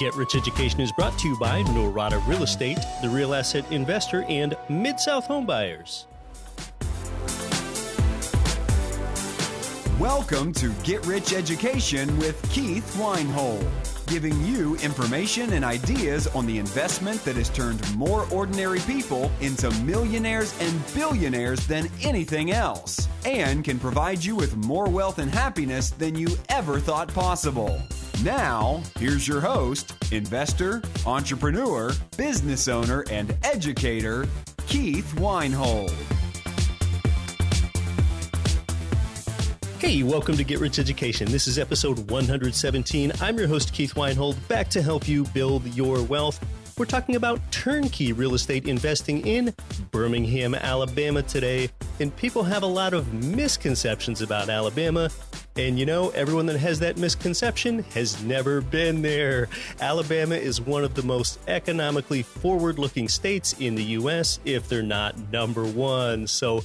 Get Rich Education is brought to you by Norada Real Estate, the real asset investor, and Mid-South home buyers. Welcome to Get Rich Education with Keith Weinhold, giving you information and ideas on the investment that has turned more ordinary people into millionaires and billionaires than anything else, and can provide you with more wealth and happiness than you ever thought possible. Now, here's your host, investor, entrepreneur, business owner, and educator, Keith Weinhold. Hey, welcome to Get Rich Education. This is episode 117. I'm your host, Keith Weinhold, back to help you build your wealth. We're talking about turnkey real estate investing in Birmingham, Alabama today. And people have a lot of misconceptions about Alabama. And you know, everyone that has that misconception has never been there. Alabama is one of the most economically forward-looking states in the U.S., if they're not number one. So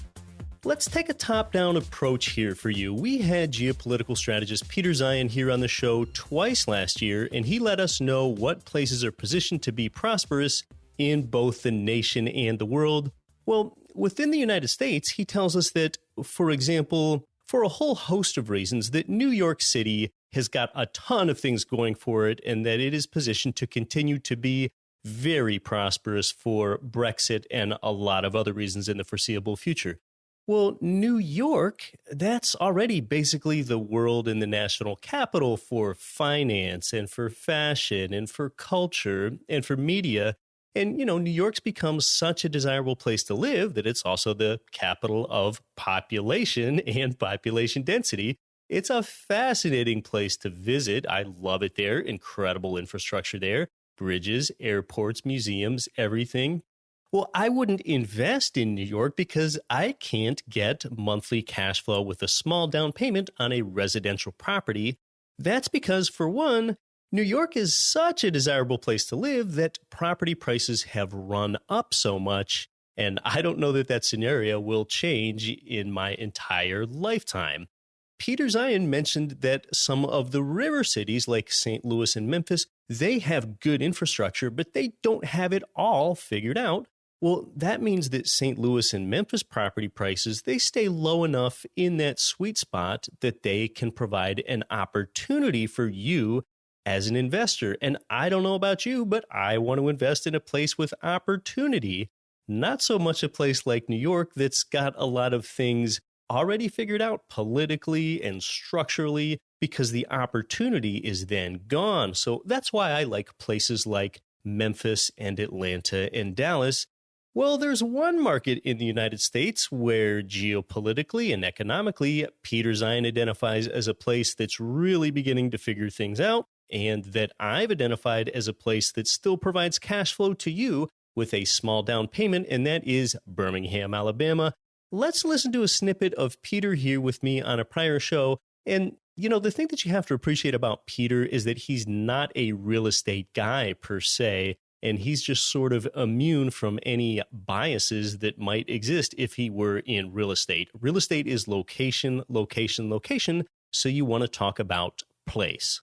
let's take a top-down approach here for you. We had geopolitical strategist Peter Zeihan here on the show twice last year, and he let us know what places are positioned to be prosperous in both the nation and the world. Well, within the United States, he tells us that, for example, for a whole host of reasons, that New York City has got a ton of things going for it, and that it is positioned to continue to be very prosperous for Brexit and a lot of other reasons in the foreseeable future. Well, New York, that's already basically the world and the national capital for finance and for fashion and for culture and for media. And, you know, New York's become such a desirable place to live that it's also the capital of population and population density. It's a fascinating place to visit. I love it there. Incredible infrastructure there. Bridges, airports, museums, everything. Well, I wouldn't invest in New York because I can't get monthly cash flow with a small down payment on a residential property. That's because, for one, New York is such a desirable place to live that property prices have run up so much, and I don't know that that scenario will change in my entire lifetime. Peter Zeihan mentioned that some of the river cities like St. Louis and Memphis, they have good infrastructure, but they don't have it all figured out. Well, that means that St. Louis and Memphis property prices, they stay low enough in that sweet spot that they can provide an opportunity for you as an investor. And I don't know about you, but I want to invest in a place with opportunity, not so much a place like New York that's got a lot of things already figured out politically and structurally, because the opportunity is then gone. So that's why I like places like Memphis and Atlanta and Dallas. Well, there's one market in the United States where geopolitically and economically, Peter Zeihan identifies as a place that's really beginning to figure things out, and that I've identified as a place that still provides cash flow to you with a small down payment, and that is Birmingham, Alabama. Let's listen to a snippet of Peter here with me on a prior show. And, you know, the thing that you have to appreciate about Peter is that he's not a real estate guy per se, and he's just sort of immune from any biases that might exist if he were in real estate. Real estate is location, location, location, so you want to talk about place.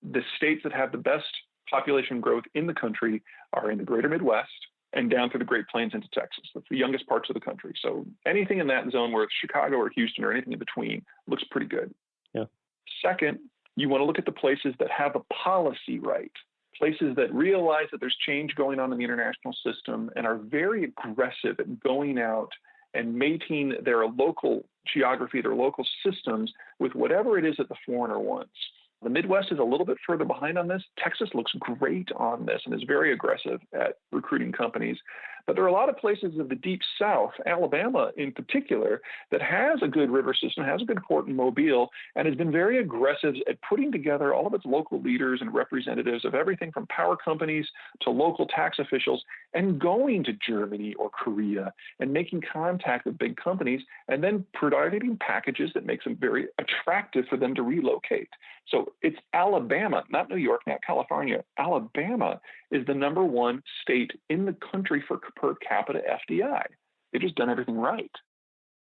The states that have the best population growth in the country are in the greater Midwest and down through the Great Plains into Texas. That's the youngest parts of the country. So anything in that zone, where it's Chicago or Houston or anything in between, looks pretty good. Yeah. Second, you want to look at the places that have a policy right, places that realize that there's change going on in the international system and are very aggressive at going out and mating their local geography, their local systems with whatever it is that the foreigner wants. The Midwest is a little bit further behind on this. Texas looks great on this and is very aggressive at recruiting companies. But there are a lot of places of the Deep South, Alabama in particular, that has a good river system, has a good port in Mobile, and has been very aggressive at putting together all of its local leaders and representatives of everything from power companies to local tax officials, and going to Germany or Korea and making contact with big companies, and then providing packages that makes them very attractive for them to relocate. So it's Alabama, not New York, not California. Alabama is the number one state in the country for per capita FDI. They've just done everything right.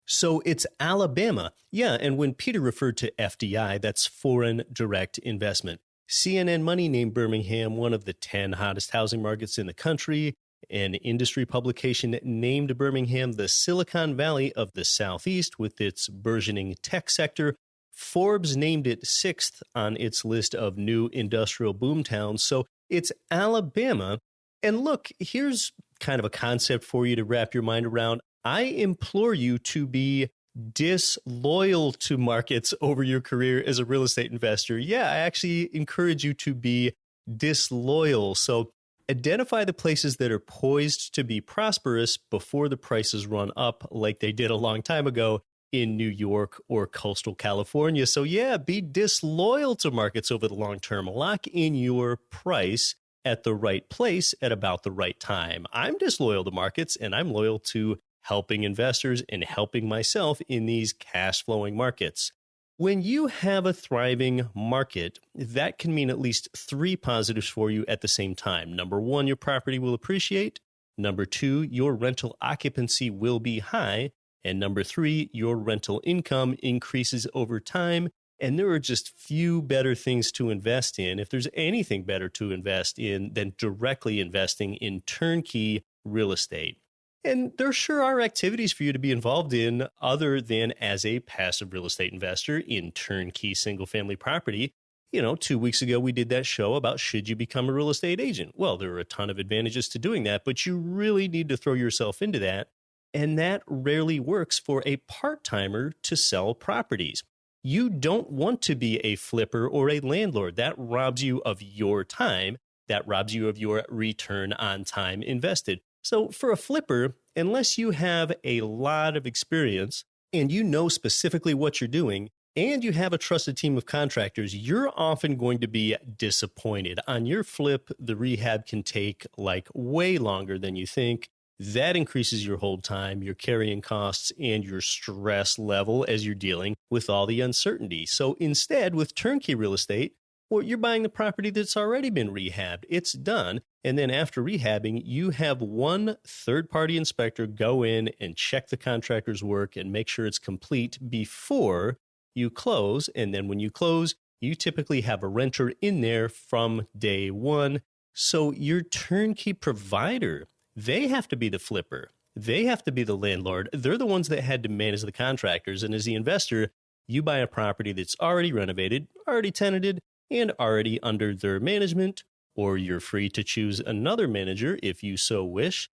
So it's Alabama. Yeah, and when Peter referred to FDI, that's foreign direct investment. CNN Money named Birmingham one of the 10 hottest housing markets in the country. An industry publication named Birmingham the Silicon Valley of the Southeast with its burgeoning tech sector. Forbes named it 6th on its list of new industrial boomtowns. So it's Alabama. And look, here's kind of a concept for you to wrap your mind around. I implore you to be disloyal to markets over your career as a real estate investor. Yeah, I actually encourage you to be disloyal. So identify the places that are poised to be prosperous before the prices run up like they did a long time ago in New York or coastal California. So yeah, be disloyal to markets over the long term. Lock in your price at the right place at about the right time. I'm disloyal to markets, and I'm loyal to helping investors and helping myself in these cash flowing markets. When you have a thriving market, that can mean at least 3 positives for you at the same time. Number 1, your property will appreciate. Number 2, your rental occupancy will be high. And number 3, your rental income increases over time. And there are just few better things to invest in, if there's anything better to invest in, than directly investing in turnkey real estate. And there sure are activities for you to be involved in other than as a passive real estate investor in turnkey single-family property. 2 weeks ago, we did that show about should you become a real estate agent? Well, there are a ton of advantages to doing that, but you really need to throw yourself into that. And that rarely works for a part-timer to sell properties. You don't want to be a flipper or a landlord. That robs you of your time. That robs you of your return on time invested. So for a flipper, unless you have a lot of experience and you know specifically what you're doing and you have a trusted team of contractors, you're often going to be disappointed. On your flip, the rehab can take way longer than you think. That increases your hold time, your carrying costs, and your stress level as you're dealing with all the uncertainty. So instead, with turnkey real estate, well, you're buying the property that's already been rehabbed. It's done. And then after rehabbing, you have one third-party inspector go in and check the contractor's work and make sure it's complete before you close. And then when you close, you typically have a renter in there from day one. So your turnkey provider, they have to be the flipper. They have to be the landlord. They're the ones that had to manage the contractors. And as the investor, you buy a property that's already renovated, already tenanted, and already under their management, or you're free to choose another manager if you so wish.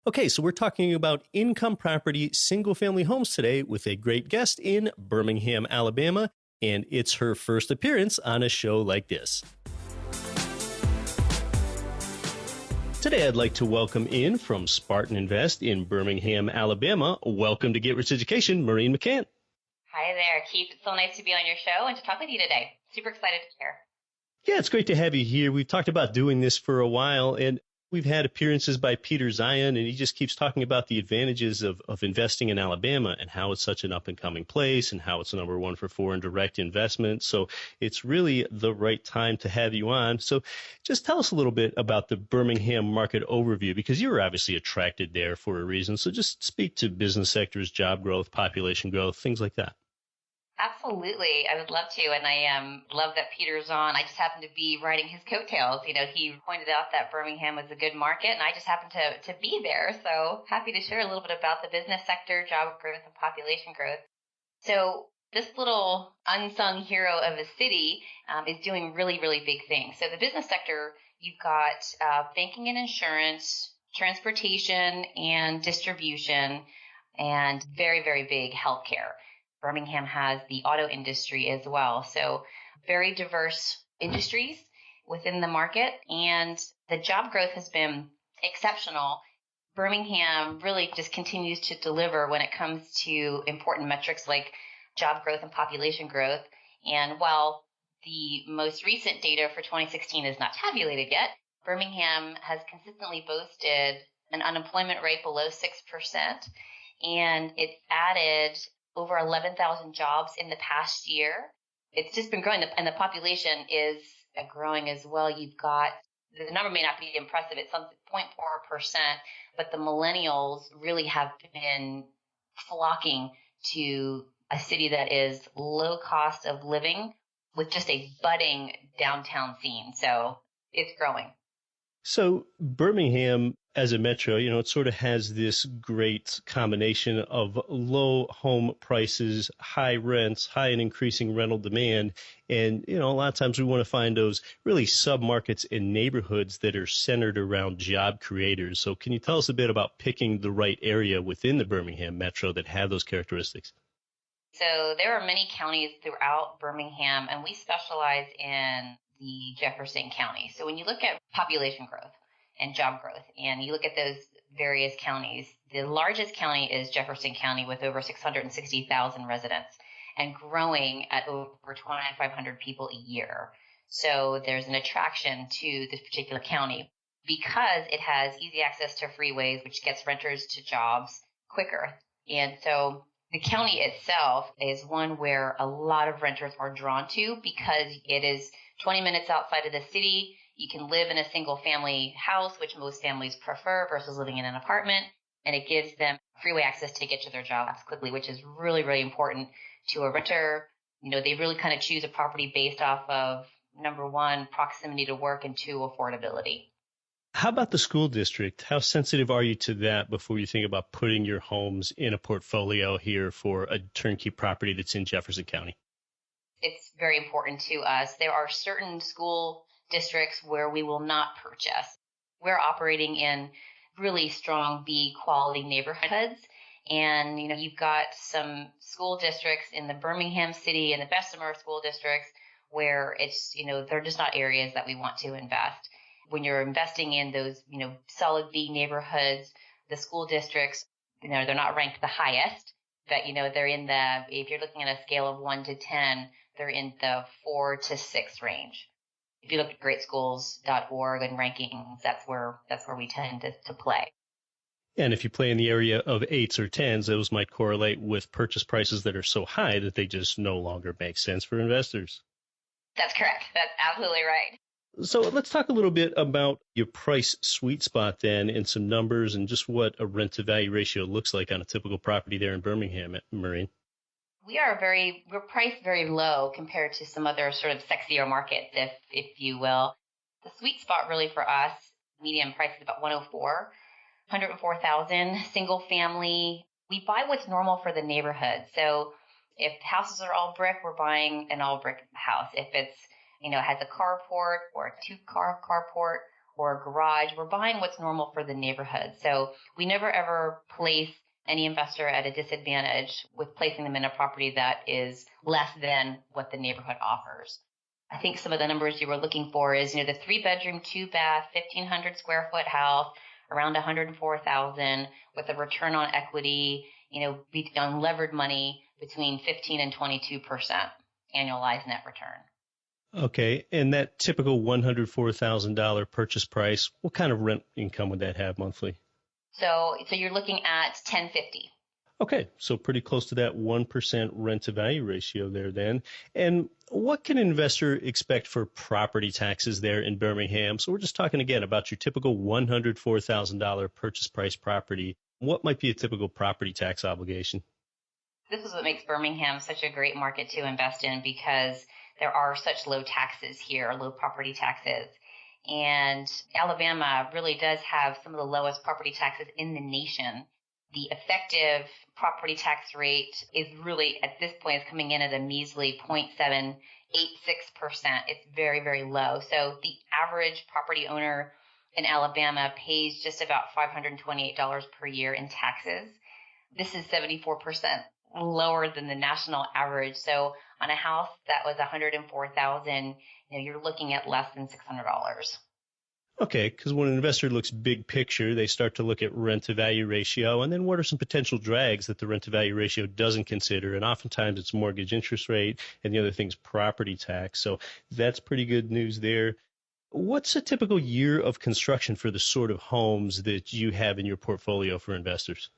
Okay, so we're talking about income property, single-family homes today with a great guest in Birmingham, Alabama, and it's her first appearance on a show like this. Today, I'd like to welcome in from Spartan Invest in Birmingham, Alabama. Welcome to Get Rich Education, Maureen McCann. Hi there, Keith. It's so nice to be on your show and to talk with you today. Super excited to share. Yeah, it's great to have you here. We've talked about doing this for a while, and we've had appearances by Peter Zion, and he just keeps talking about the advantages of investing in Alabama and how it's such an up-and-coming place and how it's number 1 for foreign direct investment. So it's really the right time to have you on. So just tell us a little bit about the Birmingham market overview, because you were obviously attracted there for a reason. So just speak to business sectors, job growth, population growth, things like that. Absolutely. I would love to. And I love that Peter's on. I just happened to be riding his coattails. He pointed out that Birmingham was a good market, and I just happened to be there. So happy to share a little bit about the business sector, job growth, and population growth. So this little unsung hero of a city is doing really, really big things. So the business sector, you've got banking and insurance, transportation and distribution, and very, very big healthcare. Birmingham has the auto industry as well. So very diverse industries within the market, and the job growth has been exceptional. Birmingham really just continues to deliver when it comes to important metrics like job growth and population growth. And while the most recent data for 2016 is not tabulated yet, Birmingham has consistently boasted an unemployment rate below 6%, and it's added over 11,000 jobs in the past year. It's just been growing, and the population is growing as well. You've got, the number may not be impressive, it's 0.4%, but the millennials really have been flocking to a city that is low cost of living, with just a budding downtown scene. So it's growing. So Birmingham as a metro, it sort of has this great combination of low home prices, high rents, high and increasing rental demand. And, a lot of times we want to find those really sub-markets and neighborhoods that are centered around job creators. So can you tell us a bit about picking the right area within the Birmingham metro that have those characteristics? So there are many counties throughout Birmingham, and we specialize in the Jefferson County. So when you look at population growth and job growth, and you look at those various counties, the largest county is Jefferson County with over 660,000 residents and growing at over 2,500 people a year. So there's an attraction to this particular county because it has easy access to freeways, which gets renters to jobs quicker. And so the county itself is one where a lot of renters are drawn to because it is 20 minutes outside of the city. You can live in a single family house, which most families prefer versus living in an apartment. And it gives them freeway access to get to their jobs quickly, which is really, really important to a renter. They really kind of choose a property based off of, number one, proximity to work, and two, affordability. How about the school district? How sensitive are you to that before you think about putting your homes in a portfolio here for a turnkey property that's in Jefferson County? It's very important to us. There are certain school districts where we will not purchase. We're operating in really strong B quality neighborhoods. And, you've got some school districts in the Birmingham City and the Bessemer school districts where it's, they're just not areas that we want to invest. When you're investing in those, solid B neighborhoods, the school districts, they're not ranked the highest, but, they're in if you're looking at a scale of 1 to 10, they're in the 4 to 6 range. If you look at greatschools.org and rankings, that's where we tend to play. And if you play in the area of 8s or 10s, those might correlate with purchase prices that are so high that they just no longer make sense for investors. That's correct. That's absolutely right. So let's talk a little bit about your price sweet spot then and some numbers and just what a rent to value ratio looks like on a typical property there in Birmingham, Maureen. We're priced very low compared to some other sort of sexier markets, if you will. The sweet spot really for us, median price is about 104,000, single family. We buy what's normal for the neighborhood. So if houses are all brick, we're buying an all brick house. If it's, has a carport or a 2-car carport or a garage, we're buying what's normal for the neighborhood. So we never ever place any investor at a disadvantage with placing them in a property that is less than what the neighborhood offers. I think some of the numbers you were looking for is, the 3-bedroom, 2-bath, 1,500 square foot house, around 104,000 with a return on equity, on levered money between 15 and 22% annualized net return. Okay, and that typical $104,000 purchase price, what kind of rent income would that have monthly? So you're looking at $1,050. Okay, so pretty close to that 1% rent to value ratio there then. And what can an investor expect for property taxes there in Birmingham? So we're just talking again about your typical $104,000 purchase price property. What might be a typical property tax obligation? This is what makes Birmingham such a great market to invest in because there are such low taxes here, low property taxes. And Alabama really does have some of the lowest property taxes in the nation. The effective property tax rate is really, at this point, is coming in at a measly 0.786%. It's very, very low. So the average property owner in Alabama pays just about $528 per year in taxes. This is 74% lower than the national average. So on a house that was $104,000, you're looking at less than $600. Okay, because when an investor looks big picture, they start to look at rent to value ratio, and then what are some potential drags that the rent to value ratio doesn't consider? And oftentimes it's mortgage interest rate, and the other thing's property tax. So that's pretty good news there. What's a typical year of construction for the sort of homes that you have in your portfolio for investors?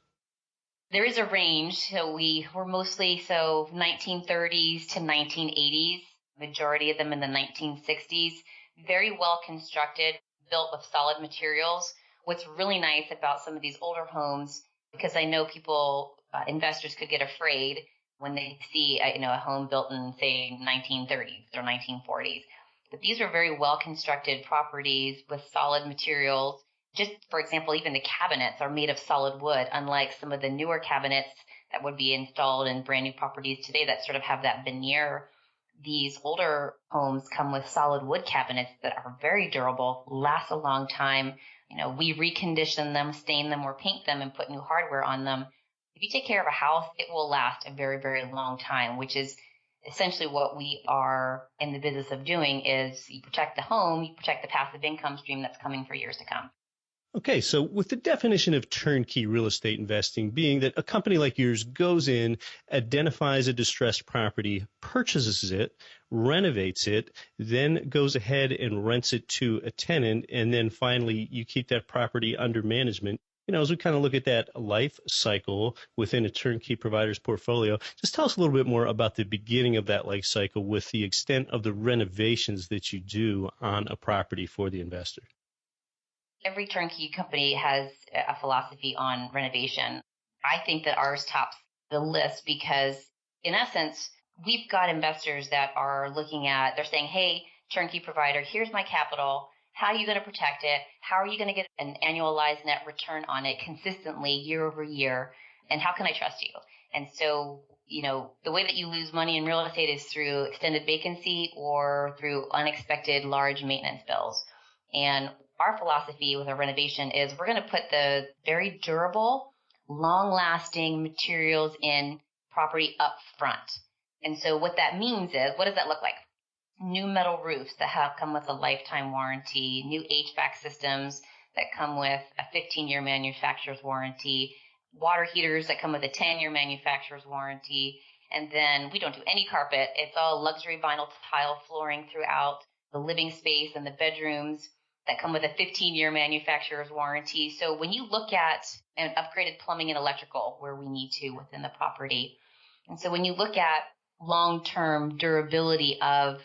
There is a range. So we're mostly 1930s to 1980s, majority of them in the 1960s, very well constructed, built with solid materials. What's really nice about some of these older homes, because I know investors could get afraid, when they see a home built in, say, 1930s or 1940s. But these are very well-constructed properties with solid materials. Just, for example, even the cabinets are made of solid wood, unlike some of the newer cabinets that would be installed in brand new properties today that sort of have that veneer. These older homes come with solid wood cabinets that are very durable, last a long time. We recondition them, stain them, or paint them and put new hardware on them. If you take care of a house, it will last a very, very long time, which is essentially what we are in the business of doing. Is you protect the home, you protect the passive income stream that's coming for years to come. Okay, so with the definition of turnkey real estate investing being that a company like yours goes in, identifies a distressed property, purchases it, renovates it, then goes ahead and rents it to a tenant, and then finally you keep that property under management. As we kind of look at that life cycle within a turnkey provider's portfolio, just tell us a little bit more about the beginning of that life cycle with the extent of the renovations that you do on a property for the investor. Every turnkey company has a philosophy on renovation. I think that ours tops the list because, in essence, we've got investors that are they're saying, hey, turnkey provider, here's my capital. How are you going to protect it? How are you going to get an annualized net return on it consistently year over year? And how can I trust you? And so, the way that you lose money in real estate is through extended vacancy or through unexpected large maintenance bills. And our philosophy with our renovation is we're going to put the very durable, long-lasting materials in property up front. And so what that means is, what does that look like? New metal roofs that come with a lifetime warranty, new HVAC systems that come with a 15-year manufacturer's warranty, water heaters that come with a 10-year manufacturer's warranty, and then we don't do any carpet. It's all luxury vinyl tile flooring throughout the living space and the bedrooms that come with a 15-year manufacturer's warranty. So when you look at an upgraded plumbing and electrical where we need to within the property, and so when you look at long-term durability of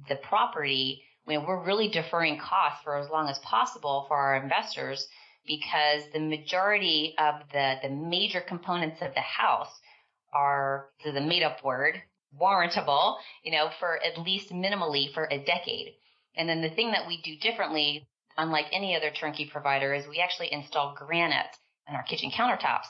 the property, we're really deferring costs for as long as possible for our investors because the majority of the major components of the house are, this is a made-up word, warrantable, for at least minimally for a decade. And then the thing that we do differently, unlike any other turnkey provider, is we actually install granite in our kitchen countertops.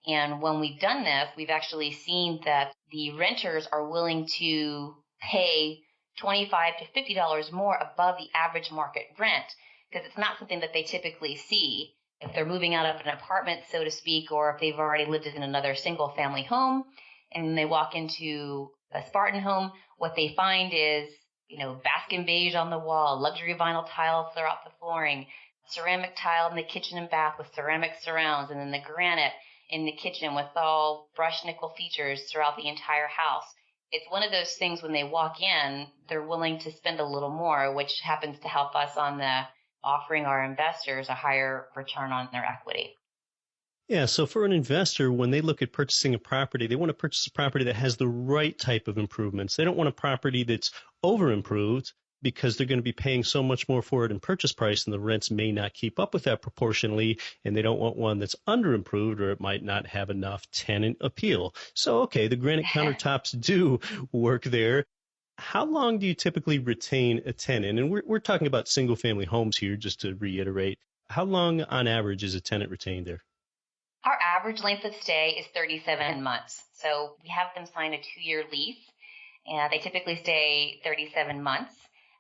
And when we've done this, we've actually seen that the renters are willing to pay $25 to $50 more above the average market rent because it's not something that they typically see if they're moving out of an apartment, so to speak, or if they've already lived in another single-family home and they walk into a Spartan home. What they find is Baskin beige on the wall, luxury vinyl tile throughout the flooring, ceramic tile in the kitchen and bath with ceramic surrounds, and then the granite in the kitchen with all brushed nickel features throughout the entire house. It's one of those things when they walk in, they're willing to spend a little more, which happens to help us on the offering our investors a higher return on their equity. Yeah, so for an investor, when they look at purchasing a property, they want to purchase a property that has the right type of improvements. They don't want a property that's over-improved because they're going to be paying so much more for it in purchase price and the rents may not keep up with that proportionally, and they don't want one that's under-improved or it might not have enough tenant appeal. So, okay, the granite countertops do work there. How long do you typically retain a tenant? And we're talking about single-family homes here, just to reiterate. How long on average is a tenant retained there? Our average length of stay is 37 months. So we have them sign a 2-year lease, and they typically stay 37 months.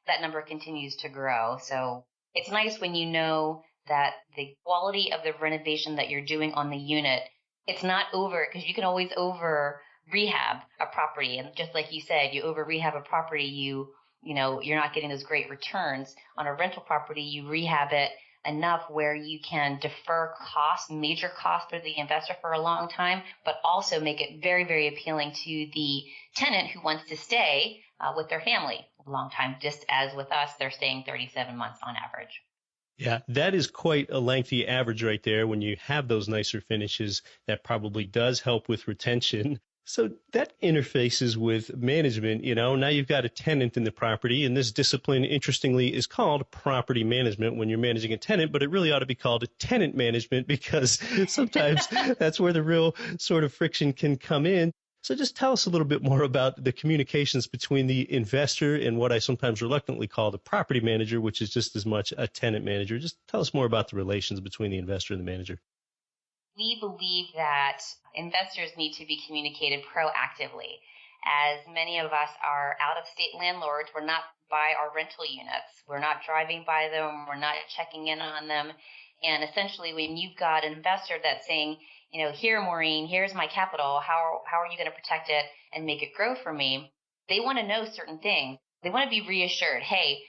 That number continues to grow. So it's nice when you know that the quality of the renovation that you're doing on the unit, it's not over, because you can always over rehab a property. And just like you said, you over rehab a property, you're not getting those great returns. On a rental property, you rehab it enough where you can defer costs, major costs for the investor for a long time, but also make it very, very appealing to the tenant who wants to stay with their family a long time. Just as with us, they're staying 37 months on average. Yeah, that is quite a lengthy average right there. When you have those nicer finishes, that probably does help with retention. So that interfaces with management. Now you've got a tenant in the property, and this discipline, interestingly, is called property management when you're managing a tenant, but it really ought to be called tenant management because sometimes that's where the real sort of friction can come in. So just tell us a little bit more about the communications between the investor and what I sometimes reluctantly call the property manager, which is just as much a tenant manager. Just tell us more about the relations between the investor and the manager. We believe that investors need to be communicated proactively. As many of us are out-of-state landlords, we're not by our rental units. We're not driving by them. We're not checking in on them. And essentially, when you've got an investor that's saying, here, Maureen, here's my capital. How are you going to protect it and make it grow for me? They want to know certain things. They want to be reassured. Hey,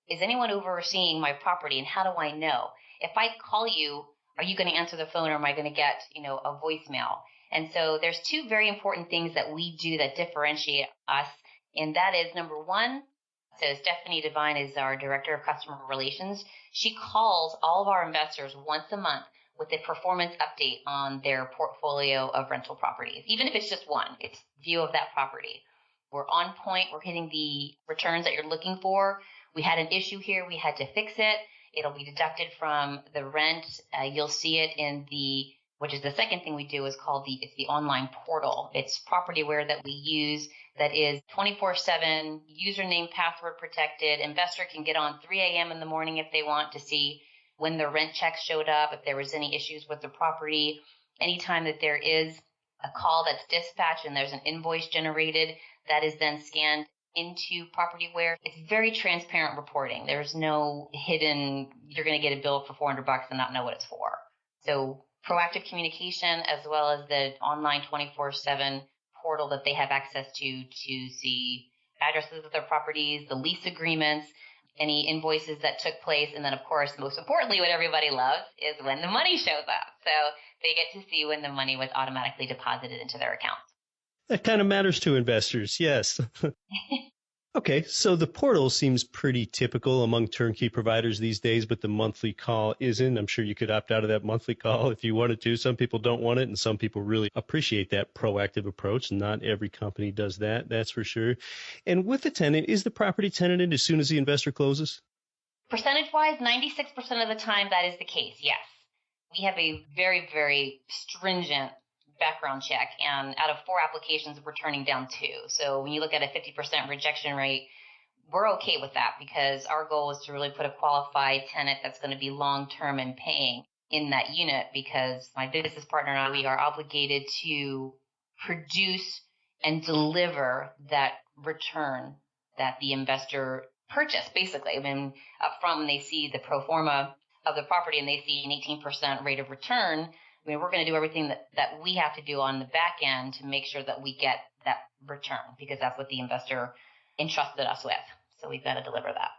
is anyone overseeing my property, and how do I know? If I call you, are you going to answer the phone, or am I going to get, a voicemail? And so there's two very important things that we do that differentiate us. And that is, number one, so Stephanie Devine is our Director of Customer Relations. She calls all of our investors once a month with a performance update on their portfolio of rental properties. Even if it's just one, it's view of that property. We're on point. We're hitting the returns that you're looking for. We had an issue here. We had to fix it. It'll be deducted from the rent. You'll see it in which is the second thing we do, is called it's the online portal. It's propertyware that we use that is 24/7, username, password protected. Investor can get on 3 a.m. in the morning if they want to see when the rent check showed up, if there was any issues with the property. Anytime that there is a call that's dispatched and there's an invoice generated, that is then scanned into propertyware. It's very transparent reporting. There's no hidden, you're going to get a bill for $400 and not know what it's for. So proactive communication, as well as the online 24/7 portal that they have access to see addresses of their properties, the lease agreements, any invoices that took place. And then, of course, most importantly, what everybody loves is when the money shows up. So they get to see when the money was automatically deposited into their account. That kind of matters to investors, yes. Okay, so the portal seems pretty typical among turnkey providers these days, but the monthly call isn't. I'm sure you could opt out of that monthly call if you wanted to. Some people don't want it, and some people really appreciate that proactive approach. Not every company does that, that's for sure. And with the tenant, is the property tenanted as soon as the investor closes? Percentage-wise, 96% of the time that is the case, yes. We have a very, very stringent background check, and out of 4 applications, we're turning down 2. So when you look at a 50% rejection rate, we're okay with that, because our goal is to really put a qualified tenant that's going to be long-term and paying in that unit, because my business partner and I, we are obligated to produce and deliver that return that the investor purchased, basically. I mean, up front, when they see the pro forma of the property and they see an 18% rate of return, I mean, we're going to do everything that we have to do on the back end to make sure that we get that return, because that's what the investor entrusted us with. So we've got to deliver that.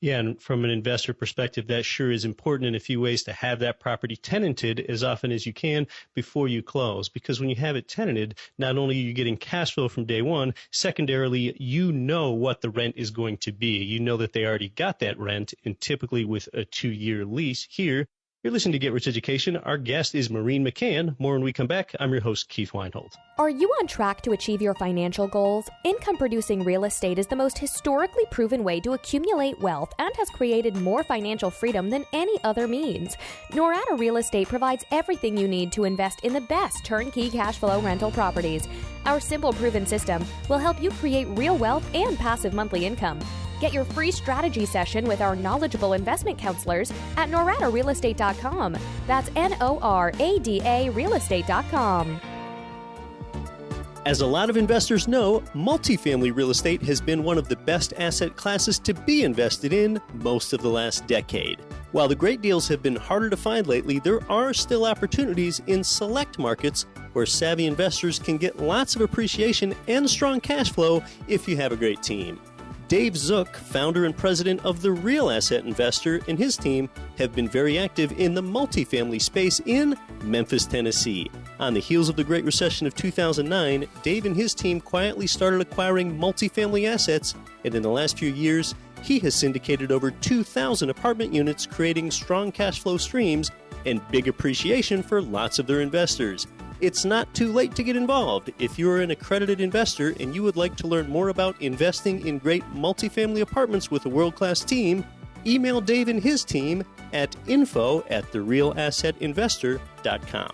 Yeah, and from an investor perspective, that sure is important in a few ways, to have that property tenanted as often as you can before you close. Because when you have it tenanted, not only are you getting cash flow from day one, secondarily, you know what the rent is going to be. You know that they already got that rent, and typically with a 2-year lease here. You're listening to Get Rich Education. Our guest is Maureen McCann. More when we come back. I'm your host, Keith Weinhold. Are you on track to achieve your financial goals? Income-producing real estate is the most historically proven way to accumulate wealth and has created more financial freedom than any other means. Norada Real Estate provides everything you need to invest in the best turnkey cash flow rental properties. Our simple, proven system will help you create real wealth and passive monthly income. Get your free strategy session with our knowledgeable investment counselors at noradarealestate.com. That's NORADA realestate.com. As a lot of investors know, multifamily real estate has been one of the best asset classes to be invested in most of the last decade. While the great deals have been harder to find lately, there are still opportunities in select markets where savvy investors can get lots of appreciation and strong cash flow if you have a great team. Dave Zook, founder and president of The Real Asset Investor, and his team have been very active in the multifamily space in Memphis, Tennessee. On the heels of the Great Recession of 2009, Dave and his team quietly started acquiring multifamily assets, and in the last few years, he has syndicated over 2,000 apartment units, creating strong cash flow streams and big appreciation for lots of their investors. It's not too late to get involved. If you're an accredited investor and you would like to learn more about investing in great multifamily apartments with a world-class team, email Dave and his team at info@therealassetinvestor.com.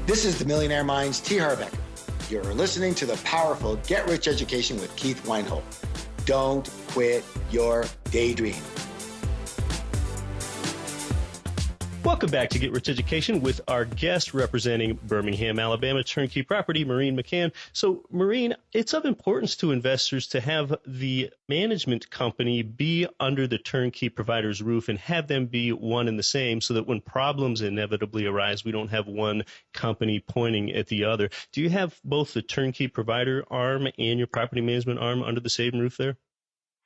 This is the Millionaire Minds T. Harbeck. You're listening to the powerful Get Rich Education with Keith Weinhold. Don't quit your daydream. Welcome back to Get Rich Education with our guest representing Birmingham, Alabama, Turnkey Property, Maureen McCann. So, Maureen, it's of importance to investors to have the management company be under the turnkey provider's roof and have them be one and the same so that when problems inevitably arise, we don't have one company pointing at the other. Do you have both the turnkey provider arm and your property management arm under the same roof there?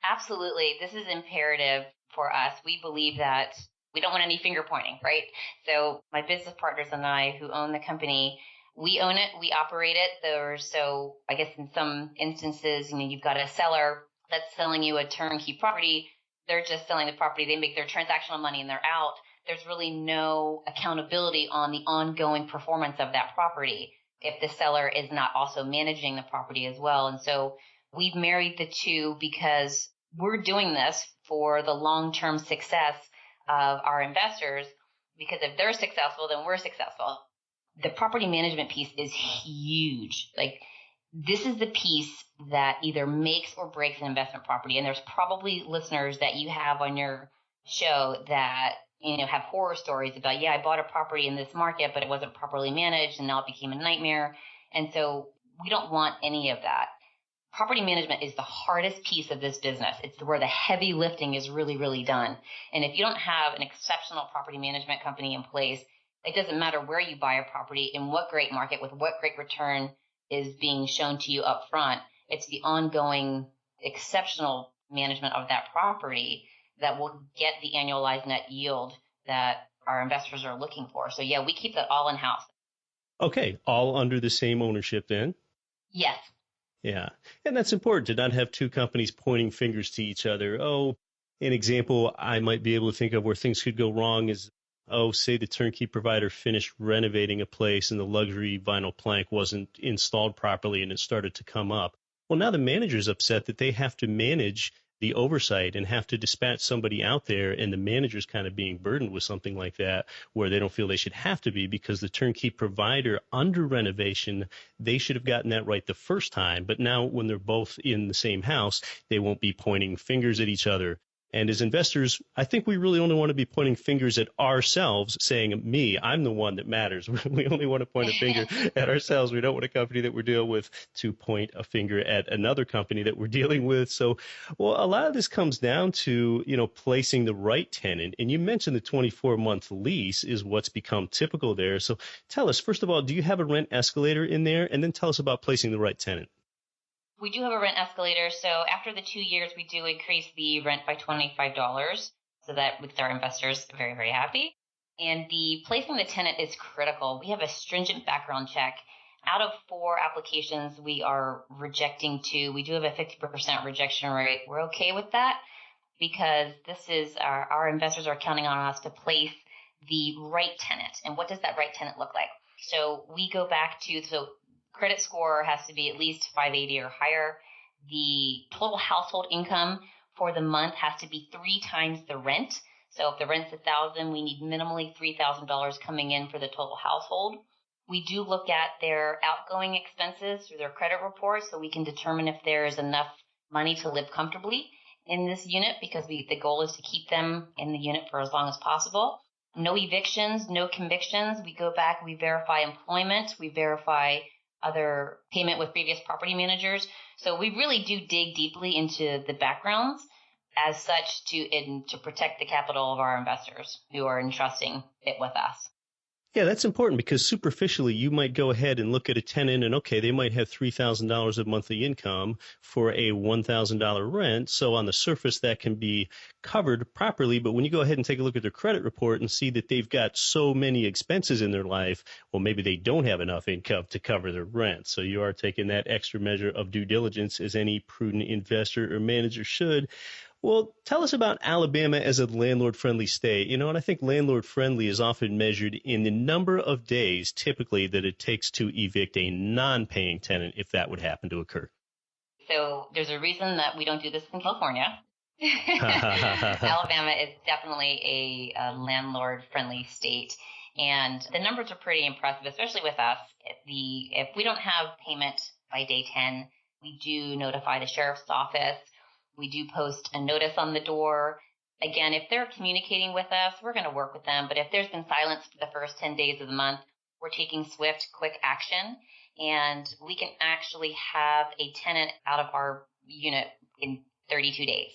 Absolutely. This is imperative for us. We believe that we don't want any finger pointing, right? So my business partners and I who own the company, we own it, we operate it. So I guess in some instances, you've got a seller that's selling you a turnkey property. They're just selling the property. They make their transactional money and they're out. There's really no accountability on the ongoing performance of that property if the seller is not also managing the property as well. And so we've married the two because we're doing this for the long-term success of our investors, because if they're successful, then we're successful. The property management piece is huge. Like, this is the piece that either makes or breaks an investment property. And there's probably listeners that you have on your show that, have horror stories about, I bought a property in this market, but it wasn't properly managed and now it became a nightmare. And so we don't want any of that. Property management is the hardest piece of this business. It's where the heavy lifting is really, really done. And if you don't have an exceptional property management company in place, it doesn't matter where you buy a property, in what great market, with what great return is being shown to you up front. It's the ongoing exceptional management of that property that will get the annualized net yield that our investors are looking for. So we keep that all in-house. Okay, all under the same ownership then? Yes. Yeah, and that's important to not have two companies pointing fingers to each other. Oh, an example I might be able to think of where things could go wrong is, say the turnkey provider finished renovating a place and the luxury vinyl plank wasn't installed properly and it started to come up. Well, now the manager's upset that they have to manage the oversight and have to dispatch somebody out there, and the manager's kind of being burdened with something like that where they don't feel they should have to be because the turnkey provider under renovation, they should have gotten that right the first time. But now when they're both in the same house, they won't be pointing fingers at each other. And as investors, I think we really only want to be pointing fingers at ourselves, saying, me, I'm the one that matters. We only want to point a finger at ourselves. We don't want a company that we're dealing with to point a finger at another company that we're dealing with. So, a lot of this comes down to, placing the right tenant. And you mentioned the 24-month lease is what's become typical there. So tell us, first of all, do you have a rent escalator in there? And then tell us about placing the right tenant. We do have a rent escalator. So after the 2 years, we do increase the rent by $25. So that makes our investors very, very happy. And the placing the tenant is critical. We have a stringent background check. Out of 4 applications, we are rejecting 2. We do have a 50% rejection rate. We're okay with that because this is our investors are counting on us to place the right tenant. And what does that right tenant look like? So we go back to, credit score has to be at least 580 or higher. The total household income for the month has to be 3 times the rent. So if the rent's $1,000, we need minimally $3,000 coming in for the total household. We do look at their outgoing expenses through their credit report so we can determine if there is enough money to live comfortably in this unit, because the goal is to keep them in the unit for as long as possible. No evictions, no convictions. We go back, we verify employment, we verify other payment with previous property managers. So we really do dig deeply into the backgrounds as such to protect the capital of our investors who are entrusting it with us. Yeah, that's important because superficially you might go ahead and look at a tenant and, okay, they might have $3,000 of monthly income for a $1,000 rent. So on the surface, that can be covered properly. But when you go ahead and take a look at their credit report and see that they've got so many expenses in their life, well, maybe they don't have enough income to cover their rent. So you are taking that extra measure of due diligence as any prudent investor or manager should. Well, tell us about Alabama as a landlord-friendly state. And I think landlord-friendly is often measured in the number of days typically that it takes to evict a non-paying tenant if that would happen to occur. So there's a reason that we don't do this in California. Alabama is definitely a landlord-friendly state. And the numbers are pretty impressive, especially with us. If we don't have payment by day 10, we do notify the sheriff's office. We do post a notice on the door. Again, if they're communicating with us, we're going to work with them. But if there's been silence for the first 10 days of the month, we're taking swift, quick action. And we can actually have a tenant out of our unit in 32 days.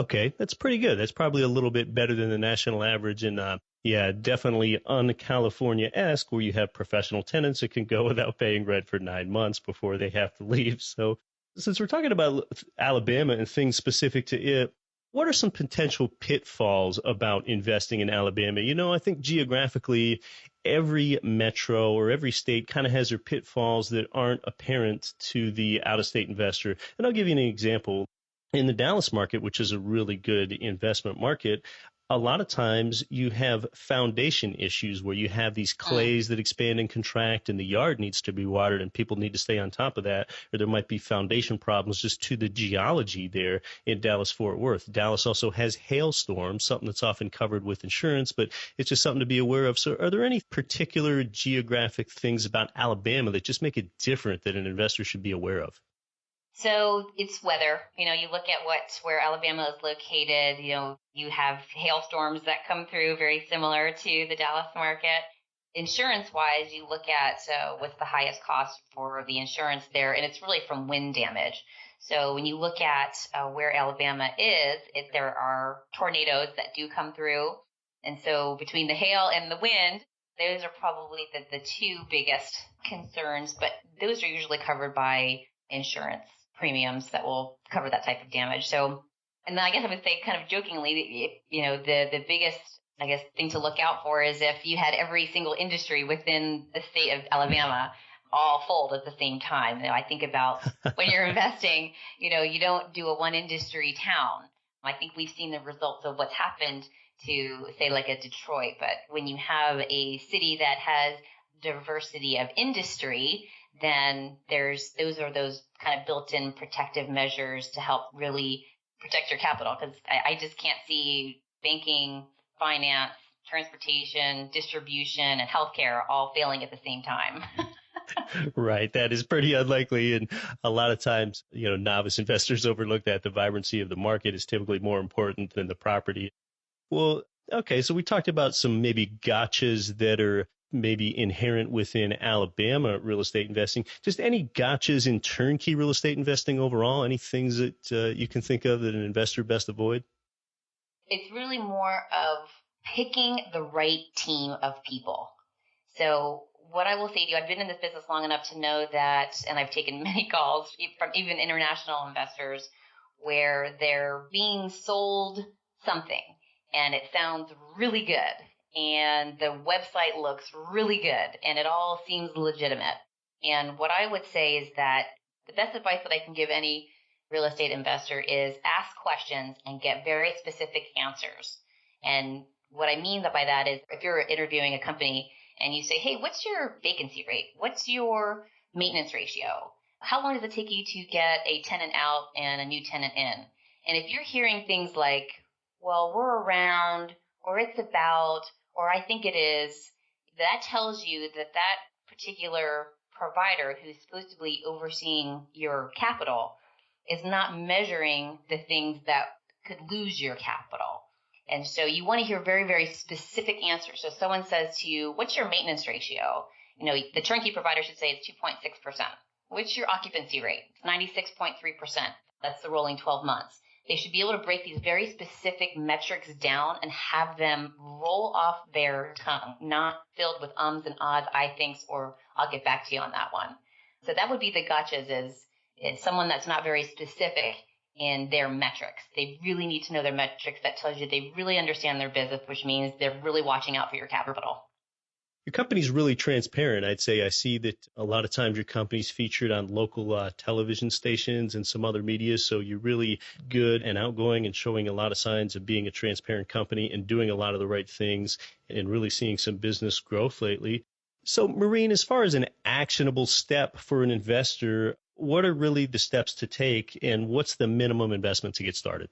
Okay, that's pretty good. That's probably a little bit better than the national average. And yeah, definitely un-California-esque, where you have professional tenants that can go without paying rent for 9 months before they have to leave. So since we're talking about Alabama and things specific to it, what are some potential pitfalls about investing in Alabama? You know, I think geographically, every metro or every state kind of has their pitfalls that aren't apparent to the out-of-state investor. And I'll give you an example. In the Dallas market, which is a really good investment market, a lot of times you have foundation issues where you have these clays that expand and contract and the yard needs to be watered and people need to stay on top of that. Or there might be foundation problems just to the geology there in Dallas-Fort Worth. Dallas also has hailstorms, something that's often covered with insurance, but it's just something to be aware of. So are there any particular geographic things about Alabama that just make it different that an investor should be aware of? So it's weather. You know, you look at where Alabama is located, you know, you have hailstorms that come through very similar to the Dallas market. Insurance-wise, you look at what's the highest cost for the insurance there, and it's really from wind damage. So when you look at where Alabama is, there are tornadoes that do come through. And so between the hail and the wind, those are probably the two biggest concerns, but those are usually covered by insurance premiums that will cover that type of damage. So, and then I guess I would say kind of jokingly, you know, the biggest, I guess, thing to look out for is if you had every single industry within the state of Alabama all fold at the same time. You know, I think about when you're investing, you know, you don't do a one industry town. I think we've seen the results of what's happened to, say, like a Detroit. But when you have a city that has diversity of industry, then those kind of built-in protective measures to help really protect your capital. Because I just can't see banking, finance, transportation, distribution, and healthcare all failing at the same time. Right. That is pretty unlikely. And a lot of times, you know, novice investors overlook that the vibrancy of the market is typically more important than the property. Well, okay. So we talked about some maybe gotchas that are maybe inherent within Alabama real estate investing. Just any gotchas in turnkey real estate investing overall? Any things that you can think of that an investor best avoid? It's really more of picking the right team of people. So what I will say to you, I've been in this business long enough to know that, and I've taken many calls from even international investors where they're being sold something and it sounds really good. And the website looks really good, and it all seems legitimate. And what I would say is that the best advice that I can give any real estate investor is ask questions and get very specific answers. And what I mean by that is if you're interviewing a company and you say, hey, what's your vacancy rate? What's your maintenance ratio? How long does it take you to get a tenant out and a new tenant in? And if you're hearing things like, well, we're around, or it's about, or I think it is, that tells you that particular provider who's supposed to be overseeing your capital is not measuring the things that could lose your capital. And so you want to hear very, very specific answers. So someone says to you, what's your maintenance ratio? You know, the turnkey provider should say it's 2.6%. What's your occupancy rate? It's 96.3%. That's the rolling 12 months. They should be able to break these very specific metrics down and have them roll off their tongue, not filled with ums and ahs, I thinks, or I'll get back to you on that one. So that would be the gotchas is someone that's not very specific in their metrics. They really need to know their metrics. That tells you they really understand their business, which means they're really watching out for your capital. Your company's really transparent. I'd say I see that a lot of times your company's featured on local television stations and some other media. So you're really good and outgoing and showing a lot of signs of being a transparent company and doing a lot of the right things and really seeing some business growth lately. So Maureen, as far as an actionable step for an investor, what are really the steps to take and what's the minimum investment to get started?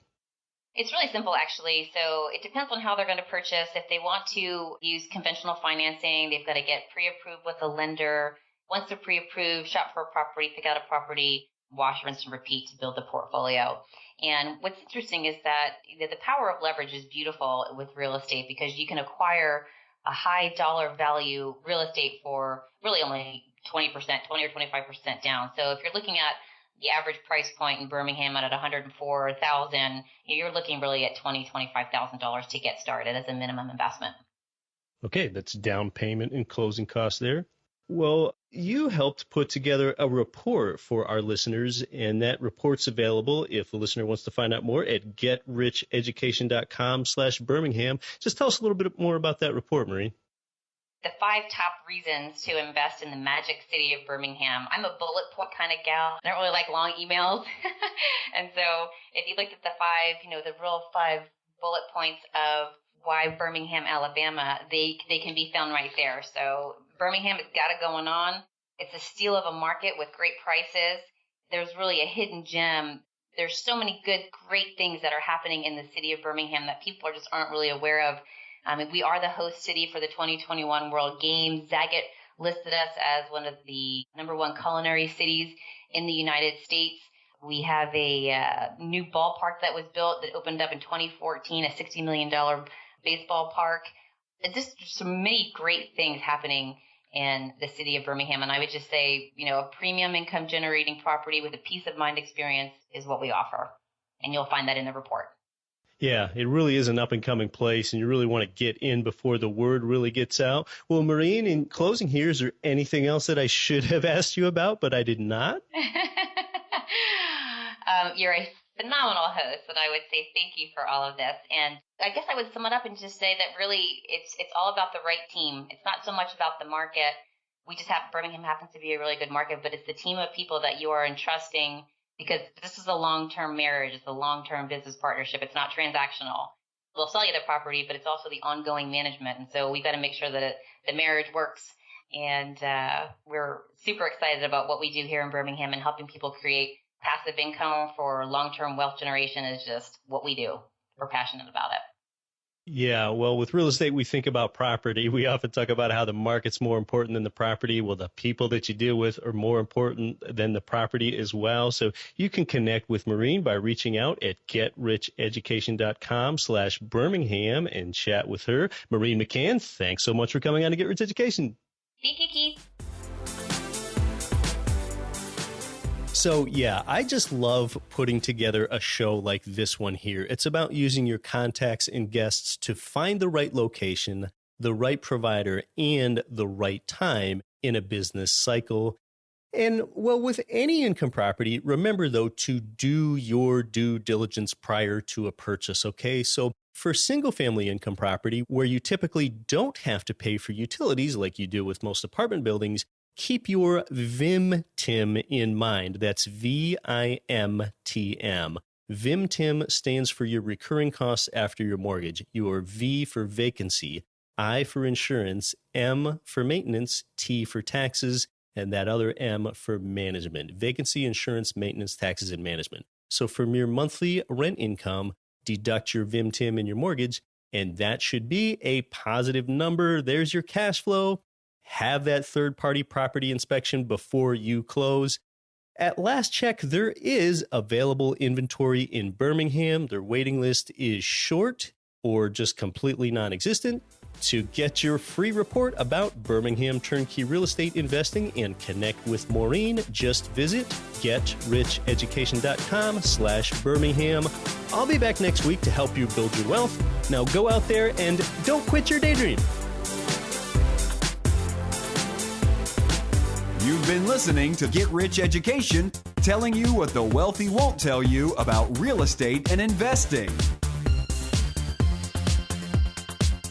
It's really simple, actually. So it depends on how they're going to purchase. If they want to use conventional financing, they've got to get pre-approved with a lender. Once they're pre-approved, shop for a property, pick out a property, wash, rinse, and repeat to build the portfolio. And what's interesting is that the power of leverage is beautiful with real estate because you can acquire a high dollar value real estate for really only 20% or 25% down. So if you're looking at the average price point in Birmingham at $104,000, you're looking really at $25,000 to get started as a minimum investment. Okay, that's down payment and closing costs there. Well, you helped put together a report for our listeners, and that report's available if the listener wants to find out more at getricheducation.com/Birmingham. Just tell us a little bit more about that report, Maureen. The 5 top reasons to invest in the magic city of Birmingham. I'm a bullet point kind of gal. I don't really like long emails. And so if you looked at the 5, the real 5 bullet points of why Birmingham, Alabama, they can be found right there. So Birmingham has got it going on. It's a steal of a market with great prices. There's really a hidden gem. There's so many great things that are happening in the city of Birmingham that people just aren't really aware of. We are the host city for the 2021 World Games. Zagat listed us as one of the #1 culinary cities in the United States. We have a new ballpark that was built that opened up in 2014, a $60 million baseball park. Just so many great things happening in the city of Birmingham. And I would just say, a premium income generating property with a peace of mind experience is what we offer. And you'll find that in the report. Yeah, it really is an up-and-coming place, and you really want to get in before the word really gets out. Well, Maureen, in closing here, is there anything else that I should have asked you about, but I did not? You're a phenomenal host, and I would say thank you for all of this. And I guess I would sum it up and just say that really it's all about the right team. It's not so much about the market. Birmingham happens to be a really good market, but it's the team of people that you are entrusting, because this is a long-term marriage. It's a long-term business partnership. It's not transactional. We'll sell you the property, but it's also the ongoing management. And so we've got to make sure that the marriage works. And we're super excited about what we do here in Birmingham, and helping people create passive income for long-term wealth generation is just what we do. We're passionate about it. Yeah, well, with real estate, we think about property. We often talk about how the market's more important than the property. Well, the people that you deal with are more important than the property as well. So you can connect with Maureen by reaching out at getricheducation.com/Birmingham and chat with her. Maureen McCann, thanks so much for coming on to Get Rich Education. Thank you, Keith. So, yeah, I just love putting together a show like this one here. It's about using your contacts and guests to find the right location, the right provider, and the right time in a business cycle. And, well, with any income property, remember, though, to do your due diligence prior to a purchase, okay? So for single-family income property, where you typically don't have to pay for utilities like you do with most apartment buildings, keep your VIMTM in mind. That's VIMTM. VIMTM stands for your recurring costs after your mortgage. Your V for vacancy, I for insurance, M for maintenance, T for taxes, and that other M for management. Vacancy, insurance, maintenance, taxes, and management. So from your monthly rent income, deduct your VIMTM and your mortgage, and that should be a positive number. There's your cash flow. Have that third-party property inspection before you close. At last check, there is available inventory in Birmingham. Their waiting list is short or just completely non-existent. To get your free report about Birmingham turnkey real estate investing and connect with Maureen, just visit getricheducation.com/Birmingham. I'll be back next week to help you build your wealth. Now go out there and don't quit your daydream. You've been listening to Get Rich Education, telling you what the wealthy won't tell you about real estate and investing.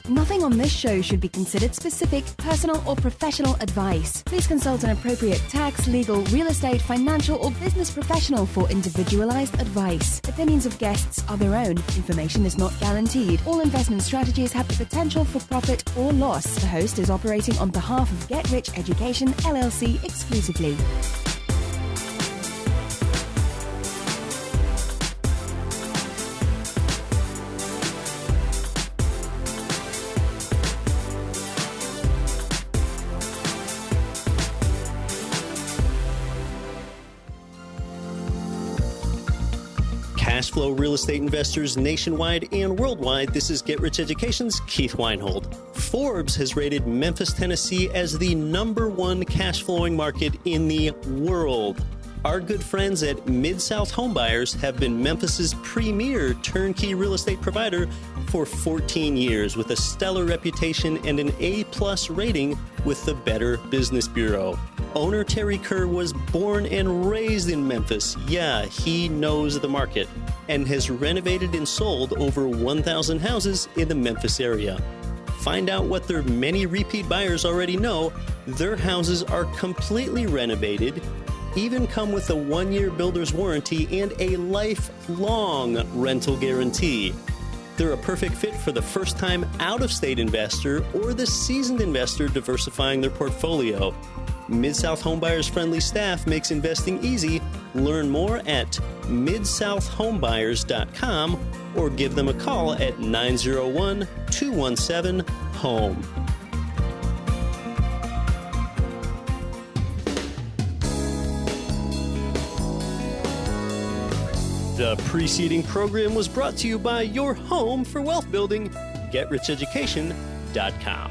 Nothing on this show should be considered specific, personal, or professional advice. Please consult an appropriate tax, legal, real estate, financial, or business professional for individualized advice. Opinions of guests are their own. Information is not guaranteed. All investment strategies have the potential for profit or loss. The host is operating on behalf of Get Rich Education, LLC exclusively. flow real estate investors nationwide and worldwide, this is Get Rich Education's Keith Weinhold. Forbes has rated Memphis, Tennessee as the #1 cash flowing market in the world. Our good friends at Mid-South Homebuyers have been Memphis's premier turnkey real estate provider for 14 years with a stellar reputation and an A+ rating with the Better Business Bureau. Owner Terry Kerr was born and raised in Memphis. Yeah, he knows the market and has renovated and sold over 1,000 houses in the Memphis area. Find out what their many repeat buyers already know. Their houses are completely renovated, even come with a 1-year builder's warranty and a lifelong rental guarantee. They're a perfect fit for the first-time out-of-state investor or the seasoned investor diversifying their portfolio. Mid-South Homebuyers' friendly staff makes investing easy. Learn more at midsouthhomebuyers.com or give them a call at 901-217-HOME. The preceding program was brought to you by your home for wealth building, GetRichEducation.com.